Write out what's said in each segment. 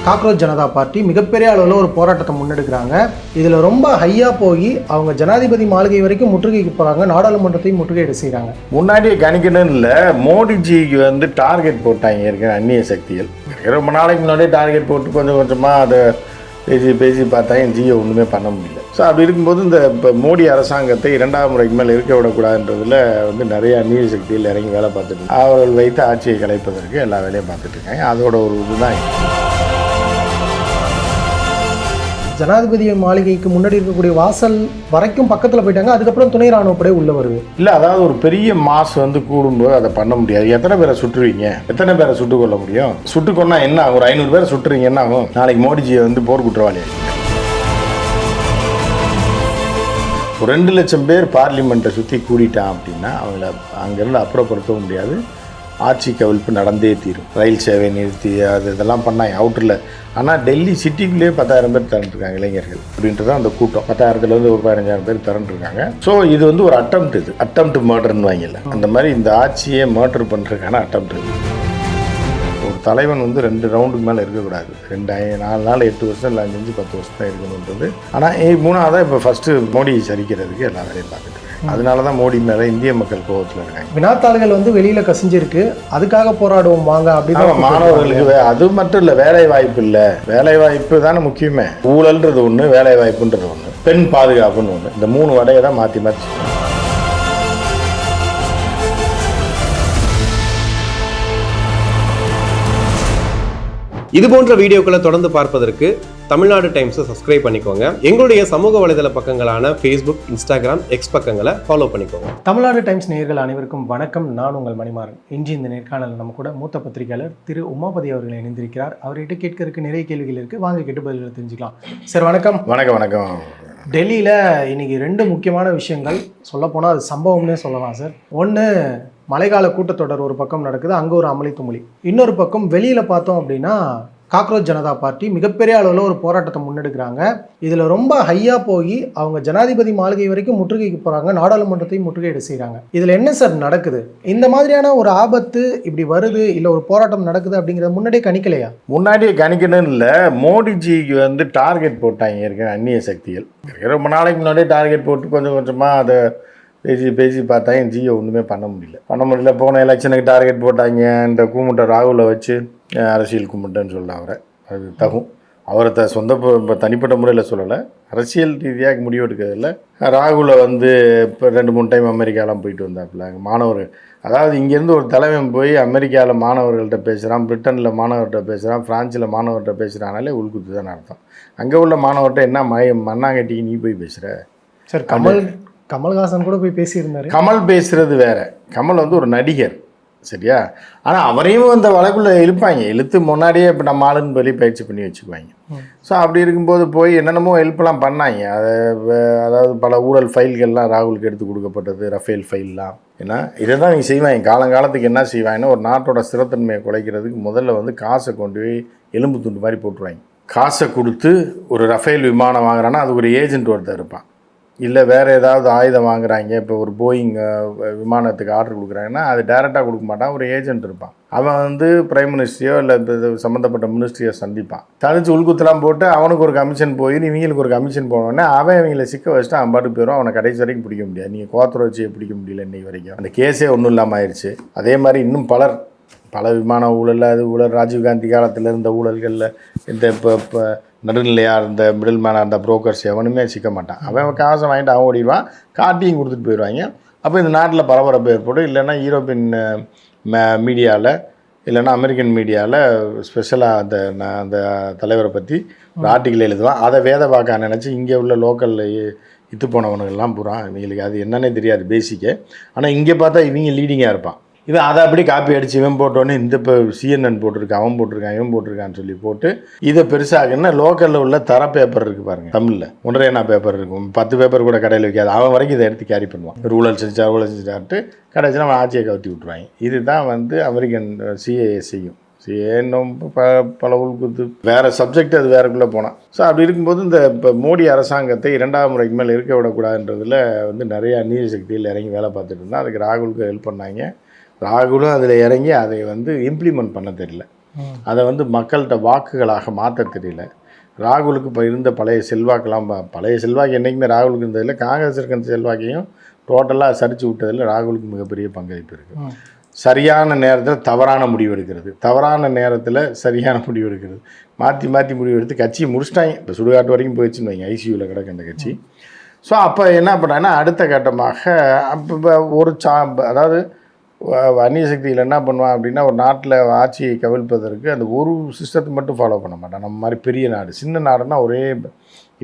Cockroach Janata party மிகப்பெரிய அளவில் ஒரு போராட்டத்தை முன்னெடுக்கிறாங்க. இதில் ரொம்ப ஹையாக போய் அவங்க ஜனாதிபதி மாளிகை வரைக்கும் முற்றுகைக்கு போகிறாங்க, நாடாளுமன்றத்தையும் முற்றுகையிட செய்கிறாங்க. முன்னாடியே கணிக்கணும்னு இல்லை, மோடிஜிக்கு வந்து டார்கெட் போட்டாங்க இருக்கிற அந்நிய சக்திகள். ரொம்ப நாளைக்கு முன்னாடியே டார்கெட் போட்டு கொஞ்சம் கொஞ்சமாக அதை பேசி பார்த்தா என் ஜியை ஒன்றுமே பண்ண முடியல. ஸோ அப்படி இருக்கும்போது இந்த இப்போ மோடி அரசாங்கத்தை 2ஆம் முறைக்கு மேலே இருக்க விடக்கூடாதுன்றதில் வந்து நிறைய அந்நிய சக்திகள் இறங்கி வேலை பார்த்துட்டு அவர்கள் வைத்து ஆட்சியை கலைப்பதற்கு எல்லா வேலையும் பார்த்துட்டு இருக்காங்க. அதோட ஒரு இதுதான் ஜனாதிபதி மாளிகைக்கு முன்னாடி இருக்கக்கூடிய வாசல் வரைக்கும் பக்கத்தில் போயிட்டாங்க. அதுக்கப்புறம் துணை ராணுவப்படை உள்ள வருது. இல்லை, அதாவது ஒரு பெரிய மாஸ் வந்து கூடும்போது அதை பண்ண முடியாது. எத்தனை பேரை சுட்டுருவீங்க, எத்தனை பேரை சுட்டுக் கொள்ள முடியும்? சுட்டுக்கொண்டா என்ன ஆகும்? ஒரு 500 பேரை சுட்டுறீங்க என்ன ஆகும்? நாளைக்கு மோடிஜியை வந்து போர் குற்றவாளி. ஒரு 2 லட்சம் பேர் பார்லிமெண்ட்டை சுற்றி கூடிட்டான் அப்படின்னா அவங்கள அங்கேருந்து அப்புறப்படுத்தவும் முடியாது. ஆட்சி கவிழ்ப்பு நடந்தே தீரும். ரயில் சேவை நிறுத்தி இதெல்லாம் பண்ணாங்க அவுட்டரில். ஆனால் டெல்லி சிட்டிக்குள்ளேயே 10,000 பேர் திரண்டுருக்காங்க இளைஞர்கள் அப்படின்றது அந்த கூட்டம். 10,000 ஒரு 15,000 பேர் திரண்டுருக்காங்க. ஸோ இது வந்து ஒரு அட்டம்ப்ட், இது அட்டம்ப்ட் மர்டர்னு வாங்கல. அந்த மாதிரி இந்த ஆட்சியை மர்டர் பண்ணுறதுக்கான அட்டம்ப்ட். ஒரு தலைவன் வந்து 2 ரவுண்டுக்கு மேலே இருக்கக்கூடாது. 4 நாள் 8 வருஷம் இல்லை 5 10 வருஷம் தான் இருக்கணுன்றது. ஆனால் 3ஆவதாக இப்போ ஃபஸ்ட்டு மோடி சரிக்கிறதுக்கு எல்லா வேலையும் பார்த்துட்டு. அதனால தான் மோடி மேலே இந்திய மக்கள் கோபத்தில் இருக்காங்க. வினாத்தாள்கள் வந்து வெளியில் கசிஞ்சிருக்கு, அதுக்காக போராடுவோம் வாங்க அப்படின்னு. மாணவர்களுக்கு அது மட்டும் இல்லை, வேலை வாய்ப்பு இல்லை. வேலை வாய்ப்பு தானே முக்கியமே. ஊழல்ன்றது ஒன்று, வேலை வாய்ப்புன்றது ஒன்று, பெண் பாதுகாப்புன்னு ஒன்று. இந்த 3 வடையை தான் மாற்றி மாற்றி. இது போன்ற வீடியோக்களை தொடர்ந்து பார்ப்பதற்கு தமிழ்நாடு டைம்ஸை சப்ஸ்கிரைப் பண்ணிக்கோங்க. எங்களுடைய சமூக வலைதள பக்கங்களான ஃபேஸ்புக், இன்ஸ்டாகிராம், எக்ஸ் பக்கங்களை ஃபாலோ பண்ணிக்கோங்க. தமிழ்நாடு டைம்ஸ் நேயர்கள் அனைவருக்கும் வணக்கம். நான் உங்கள் மணிமாறன். இன்று இந்த நேர்காணல் நம்ம கூட மூத்த பத்திரிகையாளர் திரு உமாபதி அவர்கள் இணைந்திருக்கிறார். அவர்கிட்ட கேட்கறதுக்கு நிறைய கேள்விகள் இருக்குது. வாங்க கேட்டு பதில்களை தெரிஞ்சுக்கலாம். சார் வணக்கம். வணக்கம். வணக்கம். டெல்லியில் இன்னைக்கு 2 முக்கியமான விஷயங்கள் சொல்லப்போனால் அது சம்பவம்னே சொல்லலாம் சார். ஒன்று, மழைக்கால கூட்டத்தொடர் ஒரு பக்கம் நடக்குது, அங்கே ஒரு அமளி துமளி. இன்னொரு பக்கம் வெளியில் பார்த்தோம் அப்படின்னா காக்ரோச் ஜனதா பார்ட்டி மிகப்பெரிய அளவில் ஒரு போராட்டத்தை முன்னெடுக்கிறாங்க. இதில் ரொம்ப ஹையாக போய் அவங்க ஜனாதிபதி மாளிகை வரைக்கும் முற்றுகைக்கு போகிறாங்க, நாடாளுமன்றத்தையும் முற்றுகையிட செய்கிறாங்க. இதில் என்ன சார் நடக்குது? இந்த மாதிரியான ஒரு ஆபத்து இப்படி வருது, இல்லை ஒரு போராட்டம் நடக்குது அப்படிங்கிறத முன்னாடியே கணிக்கலையா? முன்னாடியே கணிக்கணும்னு இல்லை, மோடிஜிக்கு வந்து டார்கெட் போட்டாங்க இருக்கிற அந்நிய சக்திகள். ரொம்ப நாளைக்கு முன்னாடியே டார்கெட் போட்டு கொஞ்சம் கொஞ்சமாக அதை பேசி பார்த்தா என் ஜியை ஒன்றுமே பண்ண முடியல. போன எலெக்ஷனுக்கு டார்கெட் போட்டாங்க. இந்த கூமுட்டை ராகுலை வச்சு அரசியல் கும்பிட்டேன்னு சொல்ல அவரை, அது தகும். அவரை சொந்த தனிப்பட்ட முறையில் சொல்லலை, அரசியல் ரீதியாக முடிவு எடுக்கிறதில்ல. ராகுலை வந்து இப்போ 2-3 டைம் அமெரிக்காலாம் போயிட்டு வந்தாப்புல. மாணவர், அதாவது இங்கேருந்து ஒரு தலைவன் போய் அமெரிக்காவில் மாணவர்கள்ட்ட பேசுகிறான், பிரிட்டனில் மாணவர்கிட்ட பேசுகிறான், ஃப்ரான்ஸில் மாணவர்கிட்ட பேசுகிறானாலே உள்குத்து தான் அர்த்தம். அங்கே உள்ள மாணவர்கிட்ட என்ன மண்ணாங்கட்டிக்கு நீ போய் பேசுகிற? சார், கமல்ஹாசன் கூட போய் பேசியிருந்தாரு. கமல் பேசுகிறது வேற. கமல் வந்து ஒரு நடிகர், சரியா? ஆனால் அவரையும் அந்த வழக்குள்ளே இழுத்து முன்னாடியே இப்போ நம்ம ஆளுன்னு சொல்லி பயிற்சி பண்ணி வச்சுக்குவாங்க. ஸோ அப்படி இருக்கும்போது போய் என்னென்னமோ ஹெல்ப்லாம் பண்ணாங்க. அதாவது பல ஊழல் ஃபைல்கள்லாம் ராகுலுக்கு எடுத்து கொடுக்கப்பட்டது, ரஃபேல் ஃபைல்லாம். ஏன்னா இதை தான் நீங்கள் செய்வாங்க. காலங்காலத்துக்கு என்ன செய்வாங்கன்னா, ஒரு நாட்டோட ஸ்திரத்தன்மையை குலைக்கிறதுக்கு முதல்ல வந்து காசை கொண்டு போய் எலும்பு துண்டு மாதிரி போட்டுருவாங்க. காசை கொடுத்து ஒரு ரஃபேல் விமானம் வாங்குறான்னா அது ஒரு ஏஜென்ட் ஒருத்தர் இருப்பான். இல்லை வேறு ஏதாவது ஆயுதம் வாங்குறாங்க, இப்போ ஒரு போயிங் விமானத்துக்கு ஆர்டர் கொடுக்குறாங்கன்னா அது டேரெக்டாக கொடுக்க மாட்டான், ஒரு ஏஜென்ட் இருப்பான். அவன் வந்து பிரைம் மினிஸ்ட்ரியோ இல்லை இந்த சம்மந்தப்பட்ட மினிஸ்ட்ரியோ சந்திப்பான். தனிச்சு உள்குத்தெல்லாம் போட்டு அவனுக்கு ஒரு கமிஷன் போய் இவங்களுக்கு ஒரு கமிஷன் போனோடனே அவன் இவங்களை சிக்க வச்சுட்டு அவன் பாட்டுக்கு போயிடும். அவனை கடைசி வரைக்கும் பிடிக்க முடியாது. நீங்கள் கோத்தரை வச்சு பிடிக்க முடியல இன்னைக்கு வரைக்கும். அந்த கேஸே ஒன்றும் இல்லாமல் ஆயிடுச்சு. அதே மாதிரி இன்னும் பல விமான ஊழல், அது ஊழல் ராஜீவ்காந்தி காலத்தில் இருந்த ஊழல்களில் இந்த இப்போ நடுநிலையாக இருந்த மிடில் மேனாக இருந்த புரோக்கர்ஸ் எவனுமே சிக்க மாட்டான். அவன் காசை வாங்கிட்டு அவன் ஓடிடுவான், காட்டியும் கொடுத்துட்டு போயிடுவாங்க. அப்போ இந்த நாட்டில் பரபரப்பு ஏற்படும். இல்லைன்னா யூரோப்பியன் மீடியாவில் இல்லைன்னா அமெரிக்கன் மீடியாவில் ஸ்பெஷலாக அந்த தலைவரை பற்றி ஒரு ஆர்டிக்கல் எழுதுவான். அதை வேத பார்க்க நினச்சி இங்கே உள்ள லோக்கலில் இத்து போனவனுங்கள்லாம் பூரா இவங்களுக்கு அது என்னன்னே தெரியாது பேசிக்க. ஆனால் இங்கே பார்த்தா இவங்க லீடிங்காக இருப்பான். இவன் அதை அப்படி காப்பி அடித்து இவன் போட்டோன்னே இந்த இப்போ CNN போட்டிருக்கான், அவன் போட்டிருக்கான், இவன் போட்டிருக்கான்னு சொல்லி போட்டு இதை பெருசாகுன்னா லோக்கலில் உள்ள தர பேப்பர் இருக்குது பாருங்கள். தமிழில் 1.5 பேப்பர் இருக்கும், 10 பேப்பர் கூட கடையில் வைக்காது. அவன் வரைக்கும் இதை எடுத்து கேரி பண்ணுவான். ஊழல் செஞ்சுட்டாட்டு கடைசியில் அவன் ஆட்சியை கவுத்தி விட்டுருவாங்க. இதுதான் வந்து அமெரிக்கன் CIA செய்யும். இன்னும் பல உள்குத்து வேறு சப்ஜெக்ட், அது வேறுக்குள்ளே போனான். ஸோ அப்படி இருக்கும்போது இந்த இப்போ மோடி அரசாங்கத்தை 2ஆம் முறைக்கு மேலே இருக்க விடக்கூடாதுன்றதில் வந்து நிறைய அந்நிய சக்தியில் இறங்கி வேலை பார்த்துட்டு இருந்தால் அதுக்கு ராகுலுக்கு ஹெல்ப் பண்ணாங்க. ராகுலும் அதில் இறங்கி அதை வந்து இம்ப்ளிமெண்ட் பண்ண தெரியல. அதை வந்து மக்கள்கிட்ட வாக்குகளாக மாற்ற தெரியல. ராகுலுக்கு இப்போ இருந்த பழைய செல்வாக்கெல்லாம் பழைய செல்வாக்கு என்றைக்குமே ராகுலுக்கு இருந்ததில்லை. காங்கிரஸ் இருக்கிற செல்வாக்கையும் டோட்டலாக சரிச்சு விட்டதில் ராகுலுக்கு மிகப்பெரிய பங்களிப்பு இருக்குது. சரியான நேரத்தில் தவறான முடிவு எடுக்கிறது, தவறான நேரத்தில் சரியான முடிவு எடுக்கிறது, மாற்றி மாற்றி முடிவு எடுத்து கட்சியை முடிச்சிட்டாங்க. இப்போ சுடுகாட்டு வரைக்கும் போயிடுச்சுன்னு வைங்க, ஐசியூவில் கிடக்கு அந்த கட்சி. ஸோ அப்போ என்ன பண்ணுறாங்கன்னா அடுத்த கட்டமாக அப்போ ஒரு அதாவது அந்நிய சக்தியில் என்ன பண்ணுவான் அப்படின்னா ஒரு நாட்டில் ஆட்சியை கவிழ்ப்பதற்கு அந்த ஒரு சிஸ்டத்தை மட்டும் ஃபாலோ பண்ண மாட்டான். நம்ம மாதிரி பெரிய நாடு, சின்ன நாடுனா ஒரே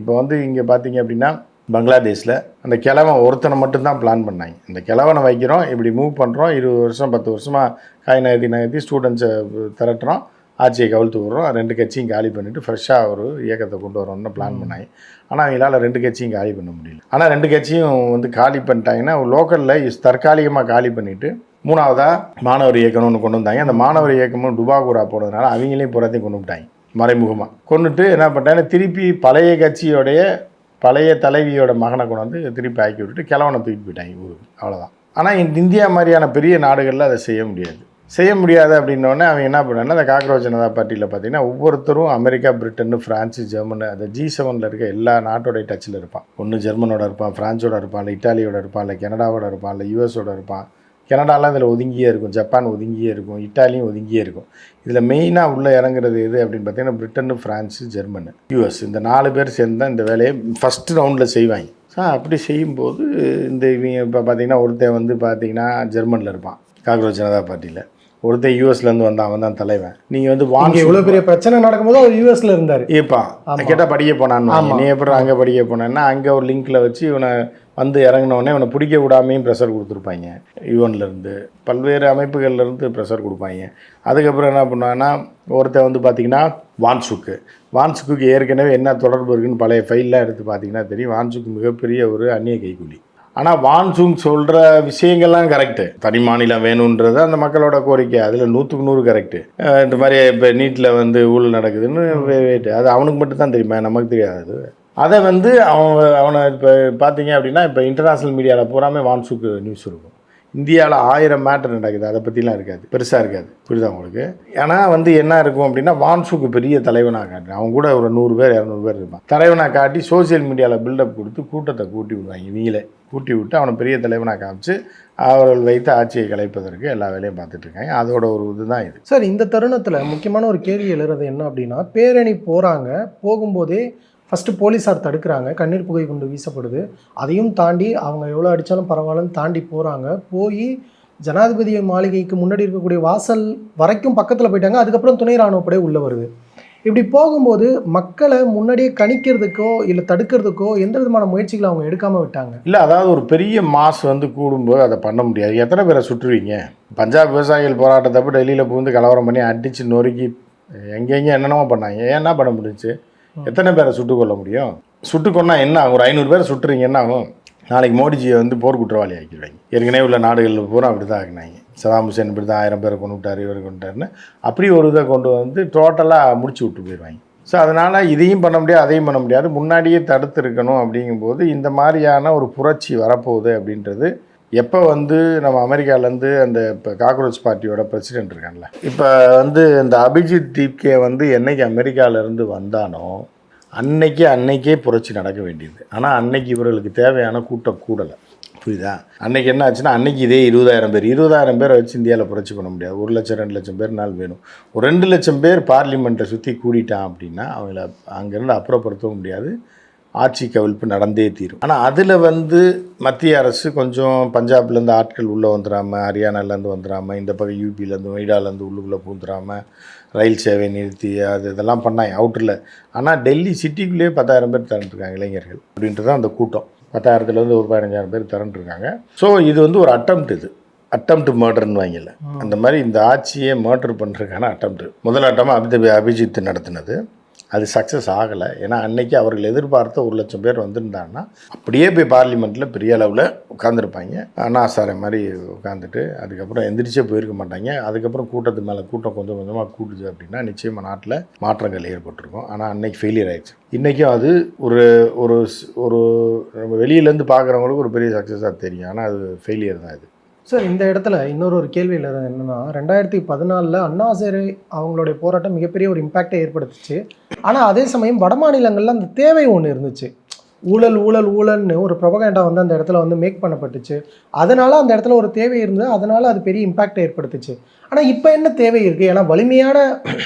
இப்போ வந்து இங்கே பார்த்தீங்க அப்படின்னா பங்களாதேஷில் அந்த கிழவன் ஒருத்தனை மட்டும்தான் பிளான் பண்ணாங்க. இந்த கிழவனை வைக்கிறோம், இப்படி மூவ் பண்ணுறோம், 20 வருஷம் 10 வருஷமாக காய் நகர்த்தி ஸ்டூடெண்ட்ஸை திரட்டுறோம், ஆட்சியை கவிழ்த்து விடுறோம், 2 கட்சியும் காலி பண்ணிவிட்டு ஃப்ரெஷ்ஷாக ஒரு இயக்கத்தை கொண்டு வரணும்னு பிளான் பண்ணாங்க. ஆனால் அவங்களால 2 கட்சியும் காலி பண்ண முடியல. ஆனால் 2 கட்சியும் வந்து காலி பண்ணிட்டாங்கன்னா லோக்கலில் தற்காலிகமாக காலி பண்ணிவிட்டு 3வதாக மாணவர் இயக்கம்னு கொண்டு வந்தாங்க. அந்த மாணவர் இயக்கமும் டுபாகூரா போனதுனால அவங்களையும் புறத்தையும் கொண்டு விட்டாங்க, மறைமுகமாக கொண்டுட்டு என்ன பண்ணிட்டாங்கன்னா திருப்பி பழைய கட்சியோடைய பழைய தலைவியோட மகனை கொண்டு வந்து திருப்பி ஆக்கி விட்டுட்டு கிழவனை தூக்கிட்டு போயிட்டாங்க ஊருக்கு. அவ்வளோதான். ஆனால் இந்தியா மாதிரியான பெரிய நாடுகளில் அதை செய்ய முடியாது அப்படின்னோடனே அவங்க என்ன பண்ணாங்கன்னா அந்த காக்ரோச் ஜனதா பார்ட்டியில் பார்த்தீங்கன்னா ஒவ்வொருத்தரும் அமெரிக்கா, பிரிட்டன், ஃப்ரான்ஸு, ஜெர்மனி, அந்த G7 இருக்க எல்லா நாட்டோடைய டச்சில் இருப்பான். ஒன்று ஜெர்மனோட இருப்பான், ஃப்ரான்ஸோட இருப்பான், இல்லை இட்டாலியோட இருப்பான், இல்லை கனடாவோட இருப்பான், இல்லை யூஎஸோட இருப்பான். கனடாலாம் இதில் ஒதுங்கியே இருக்கும், ஜப்பான் ஒதுங்கியே இருக்கும், இட்டாலியும் ஒதுங்கியே இருக்கும். இதில் மெயினாக உள்ளே இறங்குறது எது அப்படின்னு பார்த்தீங்கன்னா பிரிட்டன், ஃப்ரான்ஸு, ஜெர்மனி, யூஎஸ், இந்த 4 பேர் சேர்ந்து தான் இந்த வேலையை ஃபஸ்ட்டு ரவுண்டில் செய்வாங்க. ஸோ அப்படி செய்யும்போது இந்த இவங்க இப்போ பார்த்தீங்கன்னா ஒருத்தன் வந்து பார்த்தீங்கன்னா ஜெர்மனியில் இருப்பான் காக்ரோச் ஜனதா பார்ட்டியில், ஒருத்தர் யூஎஸ்லேருந்து வந்தான், அவன் தான் தலைவன். நீங்கள் வந்து இவ்வளோ பெரிய பிரச்சனை நடக்கும்போது அவர் யூஎஸில் இருந்தார். ஏப்பா கேட்டால் படிக்க போனான்னு, நீ எப்படி அங்கே படிக்க போனேன்னா அங்கே ஒரு லிங்க்கில் வச்சு இவனை வந்து இறங்கினோடனே இவனை பிடிக்க விடாமையும் ப்ரெஷர் கொடுத்துருப்பாங்க. யுஎன்லேருந்து பல்வேறு அமைப்புகள்லேருந்து ப்ரெஷர் கொடுப்பாங்க. அதுக்கப்புறம் என்ன பண்ணுவாங்கன்னா ஒருத்தர் வந்து பார்த்திங்கன்னா வான்சுக்கு ஏற்கனவே என்ன தொடர்பு இருக்குன்னு பழைய ஃபைல்லாம் எடுத்து பார்த்தீங்கன்னா தெரியும். வான்சுக்கு மிகப்பெரிய ஒரு அந்நிய கைக்கூலி. ஆனால் வான்சுங் சொல்கிற விஷயங்கள்லாம் கரெக்டு. தனி மாநிலம் வேணுன்றது அந்த மக்களோட கோரிக்கை, அதில் 100க்கு 100 கரெக்டு. இந்த மாதிரி இப்போ நீட்டில் வந்து ஊழல் நடக்குதுன்னு அது அவனுக்கு மட்டும்தான் தெரியுமா, நமக்கு தெரியாது. அதை வந்து அவனை இப்போ பார்த்தீங்க அப்படின்னா இப்போ இன்டர்நேஷ்னல் மீடியாவில் பூராமே வான்சுக்கு நியூஸ் இருக்கும். இந்தியாவில் 1000 மேட்டர் நடக்குது, அதை பற்றிலாம் இருக்காது, பெருசாக இருக்காது. புரியுதா உங்களுக்கு? ஏன்னா வந்து என்ன இருக்கும் அப்படின்னா வான்சுக்கு பெரிய தலைவனாக காட்டுறேன், அவங்க கூட ஒரு 100 பேர் 200 பேர் இருப்பான். தலைவனாக காட்டி சோசியல் மீடியாவில் பில்டப் கொடுத்து கூட்டத்தை கூட்டி விடுவாங்க. இவங்களே கூட்டி விட்டு அவனை பெரிய தலைவனாக காமிச்சு அவர்கள் வைத்து ஆட்சியை கலைப்பதற்கு எல்லா வேலையும் பார்த்துட்டு இருக்காங்க. அதோட ஒரு இதுதான் இது. சார், இந்த தருணத்தில் முக்கியமான ஒரு கேள்வி எழுறது என்ன அப்படின்னா, பேரணி போகும்போதே ஃபஸ்ட்டு போலீஸார் தடுக்கிறாங்க, கண்ணீர் புகை கொண்டு வீசப்படுது. அதையும் தாண்டி அவங்க எவ்வளோ அடித்தாலும் பரவாயில்லன்னு தாண்டி போய் ஜனாதிபதி மாளிகைக்கு முன்னாடி இருக்கக்கூடிய வாசல் வரைக்கும் பக்கத்தில் போயிட்டாங்க. அதுக்கப்புறம் துணை இராணுவப்படை உள்ளே வருது. இப்படி போகும்போது மக்களை முன்னாடியே கணிக்கிறதுக்கோ இல்லை தடுக்கிறதுக்கோ எந்த விதமான முயற்சிகளை அவங்க எடுக்காமல் விட்டாங்க. இல்லை, அதாவது ஒரு பெரிய மாஸ் வந்து கூடும்போது அதை பண்ண முடியாது. எத்தனை பேரை சுற்றுவீங்க? பஞ்சாப் விவசாயிகள் போராட்டத்தப்போ டெல்லியில் புகுந்து கலவரம் பண்ணி அடித்து நொறுக்கி எங்கெங்கே என்னென்னமோ பண்ணாங்க. ஏன்னா பண்ண முடிஞ்சிச்சு? எத்தனை பேரை சுட்டுக்கொள்ள முடியும்? சுட்டுக்கொண்டா என்ன ஆகும்? ஒரு 500 பேரை சுட்டுறீங்க, என்ன ஆகும்? நாளைக்கு மோடிஜியை வந்து போர் குற்றவாளி ஆக்கிடுவாங்க. ஏற்கனவே உள்ள நாடுகளில் பூரா அப்படி தான் ஆக்கினாங்க. சதாம் ஹுசேன் இப்படி தான் 1000 பேரை கொண்டு விட்டார், இவர் கொண்டுட்டாருன்னு அப்படி ஒரு இதை கொண்டு வந்து டோட்டலாக முடிச்சு விட்டு போயிடுவாங்க. ஸோ அதனால் இதையும் பண்ண முடியாது, அதையும் பண்ண முடியாது. முன்னாடியே தடுத்து இருக்கணும். அப்படிங்கும்போது இந்த மாதிரியான ஒரு புரட்சி வரப்போகுது அப்படின்றது எப்போ வந்து நம்ம அமெரிக்காவிலேருந்து அந்த இப்போ காக்ரோச் பார்ட்டியோட பிரசிடென்ட் இருக்கான்ல, இப்போ வந்து இந்த அபிஜித் தீப்கே வந்து என்னைக்கு அமெரிக்காவிலேருந்து வந்தானோ அன்னைக்கே புரட்சி நடக்க வேண்டியது. ஆனால் அன்னைக்கு இவர்களுக்கு தேவையான கூட்டம் கூடலை. புரியுதா? அன்றைக்கி என்ன ஆச்சுன்னா அன்றைக்கி இதே 20,000 பேரை வச்சு இந்தியாவில் புரட்சி பண்ண முடியாது. 1 லட்சம் 2 லட்சம் பேர் நாள் வேணும். ஒரு 2 லட்சம் பேர் பார்லிமெண்ட்டை சுற்றி கூடிட்டான் அப்படின்னா அவங்கள அங்கேருந்து அப்புறப்படுத்தவும் முடியாது, ஆட்சி கவிழ்ப்பு நடந்தே தீரும். ஆனால் அதில் வந்து மத்திய அரசு கொஞ்சம் பஞ்சாப்லேருந்து ஆட்கள் உள்ளே வந்துடாமல், ஹரியானாலேருந்து வந்துடாமல், இந்த பக்கம் யூபியிலேருந்து நொய்டாலேருந்து உள்ளுக்குள்ளே பூந்துடாமல் ரயில் சேவை நிறுத்தி இதெல்லாம் பண்ணாங்க அவுட்டரில். ஆனால் டெல்லி சிட்டிக்குள்ளேயே 10,000 பேர் திரண்டுருக்காங்க இளைஞர்கள். அப்படின்றது தான் அந்த கூட்டம். 10,000லேருந்து ஒரு 15,000 பேர் திரண்டுருக்காங்க. ஸோ இது வந்து ஒரு அட்டம்ப்ட் மர்டர்னு வாங்கல. அந்த மாதிரி இந்த ஆட்சியை மர்டர் பண்ணுறதுக்கான அட்டம்ப்ட். முதல் அட்டமாக அபிஜித் நடத்தினது, அது சக்ஸஸ் ஆகலை. ஏன்னா அன்றைக்கி அவர்கள் எதிர்பார்த்த 1 லட்சம் பேர் வந்திருந்தாங்கன்னா அப்படியே போய் பார்லிமெண்ட்டில் பெரிய அளவில் உட்காந்துருப்பாங்க. அண்ணாசாரை மாதிரி உட்காந்துட்டு அதுக்கப்புறம் எந்திரிச்சே போயிருக்க மாட்டாங்க. அதுக்கப்புறம் கூட்டத்து மேலே கூட்டம் கொஞ்சம் கொஞ்சமாக கூட்டுது அப்படின்னா நிச்சயமாக நாட்டில் மாற்றங்கள் ஏற்பட்டிருக்கும். ஆனால் அன்னைக்கு ஃபெயிலியர் ஆகிடுச்சு. இன்றைக்கும் அது ஒரு ஒரு ஒரு நம்ம வெளியிலேருந்து பார்க்குறவங்களுக்கு ஒரு பெரிய சக்ஸஸாக தெரியும். ஆனால் அது ஃபெயிலியர் தான். இது சார் இந்த இடத்துல இன்னொரு கேள்வியில் என்னன்னா 2014 அண்ணா ஹசாரே அவங்களுடைய போராட்டம் மிகப்பெரிய ஒரு இம்பேக்டை ஏற்படுத்துச்சு. ஆனால் அதே சமயம் வட மாநிலங்களில் அந்த தேவை ஒன்று இருந்துச்சு. ஊழல் ஊழல் ஊழல்னு ஒரு ப்ரொபகேண்டா வந்து அந்த இடத்துல வந்து மேக் பண்ணப்பட்டுச்சு. அதனால அந்த இடத்துல ஒரு தேவை இருந்தது, அதனால அது பெரிய இம்பாக்டை ஏற்படுத்துச்சு. ஆனால் இப்போ என்ன தேவை இருக்குது? ஏன்னா வலிமையான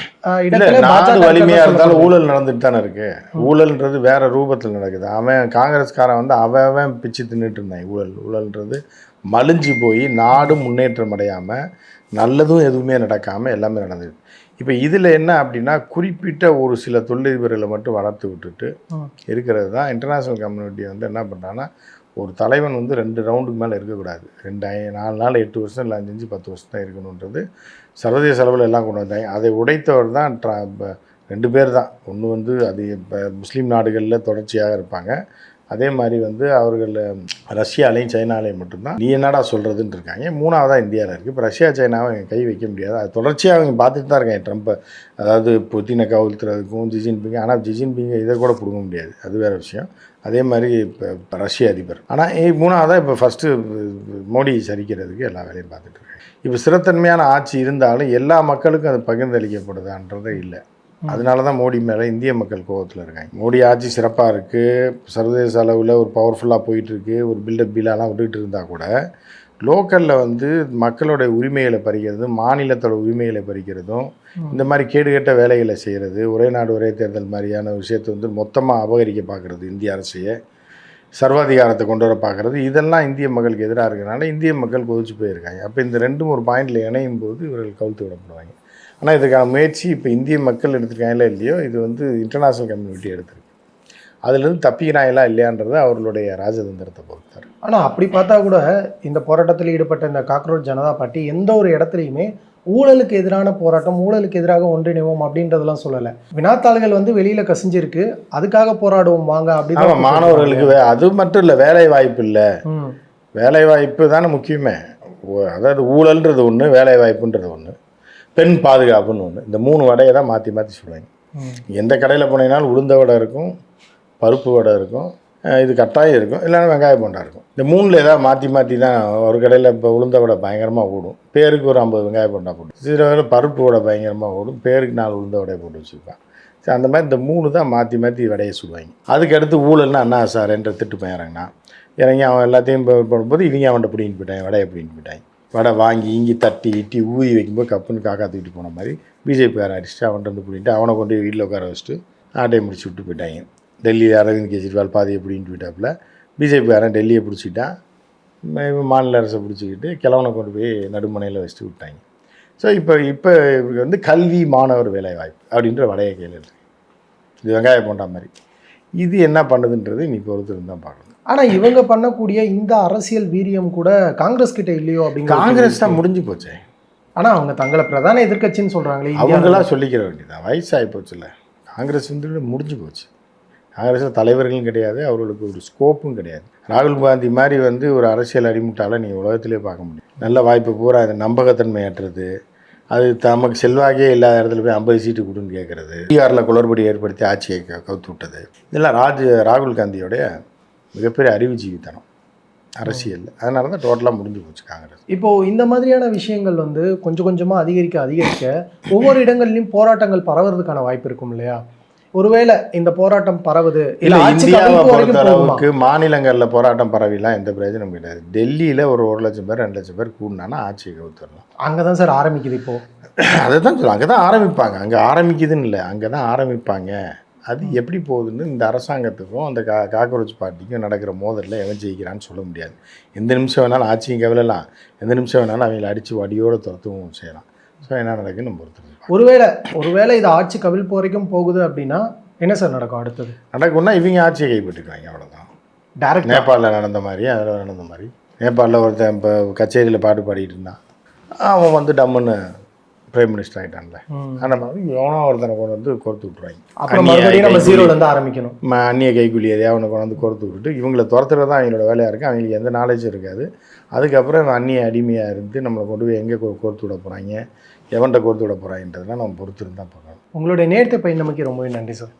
இடத்துல நாடு வலிமையாக இருந்தாலும் ஊழல் நடந்துட்டு தானே இருக்கு. ஊழல்ன்றது வேற ரூபத்தில் நடக்குது. அவன் காங்கிரஸ்காரன் வந்து அவன் பிச்சு தின்னுட்டு இருந்தான். ஊழல்ன்றது மலிஞ்சு போய் நாடு முன்னேற்றம் அடையாமல் நல்லதும் எதுவுமே நடக்காமல் எல்லாமே நடந்தது. இப்போ இதில் என்ன அப்படின்னா குறிப்பிட்ட ஒரு சில தொழிலதிபர்களை மட்டும் வளர்த்து விட்டுட்டு இருக்கிறது தான் இன்டர்நேஷ்னல் கம்யூனிட்டி வந்து என்ன பண்ணுறாங்கன்னா, ஒரு தலைவன் வந்து 2 ரவுண்டுக்கு மேலே இருக்கக்கூடாது. 4 நாள் 8 வருஷம் இல்லை 5 10 வருஷம் தான் இருக்கணுன்றது சர்வதேச அளவில் எல்லாம் கொண்டு வந்தாங்க. அதை உடைத்தவர் தான் 2 பேர் தான். ஒன்று வந்து அது இப்போ முஸ்லீம் நாடுகளில் தொடர்ச்சியாக இருப்பாங்க. அதே மாதிரி வந்து அவர்கள் ரஷ்யாலையும் சைனாலையும் மட்டும்தான் நீ என்னடா சொல்கிறதுன்னு இருக்காங்க. 3வதாக இந்தியாவில் இருக்குது. இப்போ ரஷ்யா சைனாவை அவங்க கை வைக்க முடியாது. அது தொடர்ச்சியாக அவங்க பார்த்துட்டு தான் இருக்காங்க ட்ரம்ப்பை. அதாவது புத்தினை கவுழ்த்துறதுக்கும் ஜிஜின்பிங். ஆனால் ஜிஜின்பிங்கை இதை கூட பிடுங்க முடியாது, அது வேறு விஷயம். அதே மாதிரி இப்போ ரஷ்ய அதிபர். ஆனால் 3வதாக இப்போ ஃபஸ்ட்டு மோடி சரிக்கிறதுக்கு எல்லா வேலையும் பார்த்துட்டு இருக்காங்க. இப்போ ஸ்திரத்தன்மையான ஆட்சி இருந்தாலும் எல்லா மக்களுக்கும் அது பகிர்ந்தளிக்கப்படுதான்றதே இல்லை. அதனால தான் மோடி மேலே இந்திய மக்கள் கோபத்தில் இருக்காங்க. மோடி ஆட்சி சிறப்பாக இருக்குது, சர்வதேச அளவில் ஒரு பவர்ஃபுல்லாக போயிட்டுருக்கு, ஒரு பில்டப் பில்லாலாம் விட்டுக்கிட்டு இருந்தால் கூட லோக்கலில் வந்து மக்களோட உரிமைகளை பறிக்கிறதும் மாநிலத்தோட உரிமைகளை பறிக்கிறதும் இந்த மாதிரி கேடுகட்ட வேலைகளை செய்கிறது, ஒரே நாடு ஒரே தேர்தல் மாதிரியான விஷயத்தை வந்து மொத்தமாக அபகரிக்க பார்க்குறது, இந்திய அரசையை சர்வாதிகாரத்தை கொண்டு வர பார்க்குறது, இதெல்லாம் இந்திய மக்களுக்கு எதிராக இருக்கிறனால இந்திய மக்கள் கொதிச்சு போயிருக்காங்க. அப்போ இந்த ரெண்டும் ஒரு பாயிண்டில் இணையும் போது இவர்கள் கவுத்து விடப்படுவாங்க. ஆனால் இதுக்கான முயற்சி இப்போ இந்திய மக்கள் எடுத்துருக்காங்களா இல்லையோ, இது வந்து இன்டர்நேஷ்னல் கம்யூனிட்டி எடுத்திருக்கு. அதுலேருந்து தப்பிக்கிறாங்களா இல்லையான்றது அவர்களுடைய ராஜதந்திரத்தை பொறுத்தார். ஆனால் அப்படி பார்த்தா கூட இந்த போராட்டத்தில் ஈடுபட்ட இந்த காக்ரோச் ஜனதா பார்ட்டி எந்த ஒரு இடத்துலையுமே ஊழலுக்கு எதிரான போராட்டம், ஊழலுக்கு எதிராக ஒன்றிணைவோம் அப்படின்றதெல்லாம் சொல்லலை. வினாத்தாள்கள் வந்து வெளியில் கசிஞ்சிருக்கு, அதுக்காக போராடுவோம் வாங்க அப்படின்னு. மாணவர்களுக்கு அது மட்டும் இல்லை, வேலை வாய்ப்பு இல்லை. வேலை வாய்ப்பு தானே முக்கியமே. அதாவது ஊழல்ன்றது ஒன்று, வேலை வாய்ப்புன்றது ஒன்று, பெண் பாதுகாப்புன்னு ஒன்று. இந்த 3 வடையை தான் மாற்றி மாற்றி சொல்லுவாங்க. எந்த கடையில் போனீங்கன்னாலும் உளுந்த வடை இருக்கும், பருப்பு வடை இருக்கும், இது கட்டாயம் இருக்கும், இல்லைன்னா வெங்காய போண்டா இருக்கும். இந்த 3ல் ஏதாவது மாற்றி மாற்றி தான். ஒரு கடையில் இப்போ உளுந்த வடை பயங்கரமாக ஓடும், பேருக்கு ஒரு 50 வெங்காய போண்டா போட்டு. சில வேறு பருப்பு வடை பயங்கரமாக ஓடும், பேருக்கு 4 உளுந்த வடையை போட்டு வச்சுருப்பான். சரி, அந்த மாதிரி இந்த 3 தான் மாற்றி மாற்றி வடையை சொல்லுவாங்க. அதுக்கடுத்து ஊழல்னா அண்ணா சார்ன்ற திட்டு போயிறாங்கன்னா இறங்கி அவன் எல்லாத்தையும் பண்ணும்போது இவங்க அவன்கிட்ட பிடிங்கிட்டு போயிட்டாங்க, வடையை பிடிங்கிட்டு போயிட்டாங்க. வடை வாங்கி இங்கி தட்டி இட்டி ஊதி வைக்கும்போது கப்புன்னு காக்கா தூக்கிட்டு போன மாதிரி பிஜேபிக்காரன் அடிச்சுட்டு அவன்கிட்ட வந்து பிடிங்கிட்டு அவனை கொண்டு வீட்டில் உட்கார வச்சுட்டு ஆட்டையை முடிச்சு விட்டு போயிட்டாங்க. டெல்லி அரவிந்த் கெஜ்ரிவால் பாதியை பிடிங்கிட்டு போயிட்டாப்புல, பிஜேபிக்காரன் டெல்லியை பிடிச்சிட்டான், மாநில அரசை பிடிச்சிக்கிட்டு கிழவனை கொண்டு போய் நடுமனையில் வச்சுட்டு விட்டாங்க. ஸோ இப்போ இவருக்கு வந்து கல்வி மாணவர் வேலைவாய்ப்பு அப்படின்ற வடையை கையில் இருக்கு. இது வெங்காய போண்டா மாதிரி. இது என்ன பண்ணுதுன்றது நீ பொறுத்து தான் பார்க்கணும். ஆனால் இவங்க பண்ணக்கூடிய இந்த அரசியல் வீரியம் கூட காங்கிரஸ் கிட்ட இல்லையோ அப்படிங்கிற. காங்கிரஸ் தான் முடிஞ்சு போச்சே. ஆனால் அவங்க தங்களை பிரதான எதிர்க்கட்சின்னு சொல்கிறாங்களே, அவங்களாம் சொல்லிக்கிற வேண்டியதான். வயசாகி போச்சுல்ல, காங்கிரஸ் வந்து முடிஞ்சு போச்சு. காங்கிரஸில் தலைவர்களும் கிடையாது, அவர்களுக்கு ஒரு ஸ்கோப்பும் கிடையாது. ராகுல் காந்தி மாதிரி வந்து ஒரு அரசியல் அடிமுட்டால் நீங்கள் உலகத்திலே பார்க்க முடியும். நல்ல வாய்ப்பு பூரா அது நம்பகத்தன்மையற்றது, அது தமக்கு செல்வாக்கே இல்லாத இடத்துல போய் 50 சீட்டு கொடுன்னு கேட்குறது, பீகாரில் குளறுபடி ஏற்படுத்தி ஆட்சியை கவுத்து விட்டது, இதெல்லாம் ராகுல் காந்தியோடைய மிகப்பெரிய அறிவுஜீவித்தனம் அரசியல். அதனால தான் டோட்டலாக முடிஞ்சு போச்சு காங்கிரஸ். இப்போது இந்த மாதிரியான விஷயங்கள் வந்து கொஞ்சம் கொஞ்சமாக அதிகரிக்க ஒவ்வொரு இடங்கள்லையும் போராட்டங்கள் பரவுறதுக்கான வாய்ப்பு இருக்கும் இல்லையா? ஒருவேளை இந்த போராட்டம் பரவுது இல்லை, இந்தியாவை பொறுத்த அளவுக்கு மாநிலங்களில் போராட்டம் பரவிலாம் எந்த பிரயோஜனம் கிடையாது. டெல்லியில் ஒரு 1 லட்சம் பேர் 2 லட்சம் பேர் கூடினானா ஆட்சியை கவுத்துடலாம். அங்கே தான் சார் ஆரம்பிக்குது. இப்போது அதை தான் சொல்லுவாங்க, அங்கே தான் ஆரம்பிப்பாங்க. அங்கே ஆரம்பிக்குதுன்னு இல்லை, அங்கே தான் ஆரம்பிப்பாங்க. அது எப்படி போகுதுன்னு இந்த அரசாங்கத்துக்கும் அந்த காக்ரோச் பார்ட்டிக்கும் நடக்கிற மோதலில் எவன் ஜெயிக்கிறான்னு சொல்ல முடியாது. எந்த நிமிஷம் வேணாலும் ஆட்சியும் கவலைலாம், எந்த நிமிஷம் வேணாலும் அவங்களை அடித்து வடியோடு துரத்தவும் செய்யலாம். ஸோ என்ன நடக்குன்னு நம்ம பொறுத்து. ஒருவேளை இது ஆட்சி கவிழ்ப்பு வரைக்கும் போகுது அப்படின்னா என்ன சார் நடக்கும்? அடுத்தது நடக்கும்னா இவங்க ஆட்சியை கைப்பற்றிக்குவாங்க, அவ்வளோதான். டேரக்ட் நேபாளில் நடந்த மாதிரி, அதில் நடந்த மாதிரி. நேபாளில் ஒருத்தன் இப்போ கச்சேரியில் பாட்டு பாடிட்டு இருந்தான், அவன் வந்து டம்முன்னு பிரைம் மினிஸ்டர் ஆகிட்டான்ல. அந்த மாதிரி எவனோ ஒருத்தனை கொண்டு வந்து கோர்த்து விட்ருவாங்க. ஆரம்பிக்கணும் அந்நிய கைக்கூலி எதையா அவனை கொண்டு வந்து கோர்த்து விட்டுட்டு இவங்களை துரத்துறது தான் அவங்களோட வேலையாக இருக்குது. அவங்களுக்கு எந்த நாலேஜும் இருக்காது. அதுக்கப்புறம் அந்நிய அடிமையாக இருந்து நம்மளை கொண்டு போய் எங்கே கோர்த்து விட போகிறாங்க, எவன்கிட்ட கோர்த்து விட போகிறாங்கன்றதெல்லாம் நம்ம பொறுத்து இருந்தால் பார்க்கணும். உங்களுடைய நேரத்தை பயணமைக்கு ரொம்பவே நன்றி சார்.